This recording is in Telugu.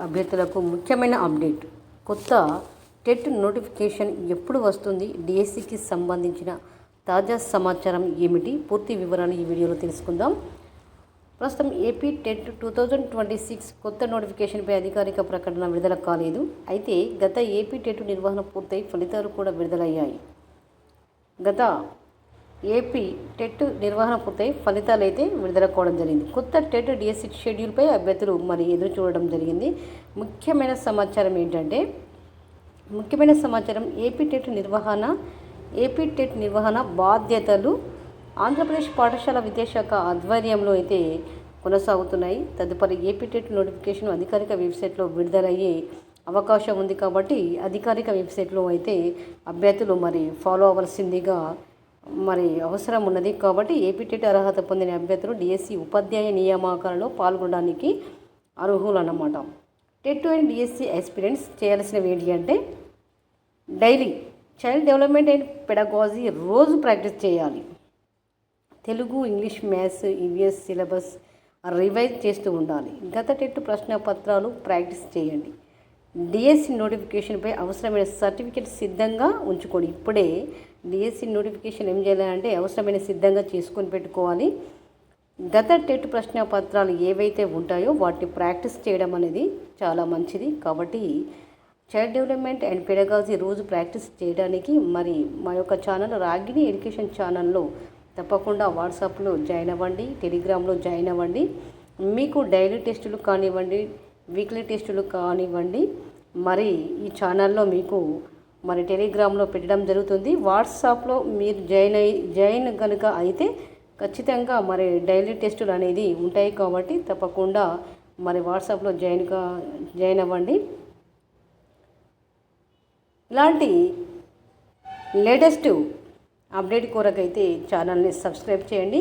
అభ్యర్థులకు ముఖ్యమైన అప్డేట్. కొత్త టెట్ నోటిఫికేషన్ ఎప్పుడు వస్తుంది? డిఎస్సికి సంబంధించిన తాజా సమాచారం ఏమిటి? పూర్తి వివరాలు ఈ వీడియోలో తెలుసుకుందాం. ప్రస్తుతం ఏపీ టెట్ 2026 కొత్త నోటిఫికేషన్పై అధికారిక ప్రకటన విడుదల కాలేదు. అయితే గత ఏపీ టెట్ నిర్వహణ పూర్తయి ఫలితాలు కూడా విడుదలయ్యాయి. గత ఏపీ టెట్ నిర్వహణ పూర్తయి ఫలితాలు అయితే విడుదల కావడం జరిగింది. కొత్త టెట్ డిఎస్సి షెడ్యూల్పై అభ్యర్థులు ఎదురు చూడడం జరిగింది. ముఖ్యమైన సమాచారం ఏంటంటే ఏపీ టెట్ నిర్వహణ బాధ్యతలు ఆంధ్రప్రదేశ్ పాఠశాల విద్యాశాఖ ఆధ్వర్యంలో అయితే కొనసాగుతున్నాయి. తదుపరి ఏపీ టెట్ నోటిఫికేషన్ అధికారిక వెబ్సైట్లో విడుదలయ్యే అవకాశం ఉంది. కాబట్టి అధికారిక వెబ్సైట్లో అయితే అభ్యర్థులు ఫాలో అవ్వాల్సిందిగా అవసరం ఉన్నది. కాబట్టి ఏపీ టెట్ అర్హత పొందిన అభ్యర్థులు డిఎస్సి ఉపాధ్యాయ నియామకాలలో పాల్గొనడానికి అర్హులు అన్నమాట. టెట్ అండ్ డిఎస్సి ఆస్పిరెంట్స్ చేయాల్సినవి ఏంటి అంటే daily child development and pedagogy రోజు ప్రాక్టీస్ చేయాలి. Telugu, English, maths, EVS syllabus revise చేస్తూ ఉండాలి. గత టెట్ ప్రశ్న పత్రాలు ప్రాక్టీస్ చేయండి. డిఎస్సి నోటిఫికేషన్పై అవసరమైన సర్టిఫికేట్ సిద్ధంగా ఉంచుకోండి. ఇప్పుడే డిఎస్సి నోటిఫికేషన్ ఏం చేయాలంటే అవసరమైన సిద్ధంగా చేసుకొని పెట్టుకోవాలి. గత టెట్ ప్రశ్న పత్రాలు ఏవైతే ఉంటాయో వాటిని ప్రాక్టీస్ చేయడం అనేది చాలా మంచిది. కాబట్టి చైల్డ్ డెవలప్మెంట్ అండ్ పెడగాజీ రోజు ప్రాక్టీస్ చేయడానికి మా యొక్క ఛానల్ రాగిణి ఎడ్యుకేషన్ ఛానల్లో తప్పకుండా వాట్సాప్లో జాయిన్ అవ్వండి, టెలిగ్రామ్లో జాయిన్ అవ్వండి. మీకు డైలీ టెస్టులు కానివ్వండి, వీక్లీ టెస్టులు కానివ్వండి ఈ ఛానల్లో మీకు టెలిగ్రామ్లో పెట్టడం జరుగుతుంది. వాట్సాప్లో మీరు జాయిన్ కనుక అయితే ఖచ్చితంగా డైలీ టెస్టులు అనేది ఉంటాయి. కాబట్టి తప్పకుండా వాట్సాప్లో జాయిన్ అవ్వండి. ఇలాంటి లేటెస్ట్ అప్డేట్ కొరకైతే ఛానల్ని సబ్స్క్రైబ్ చేయండి.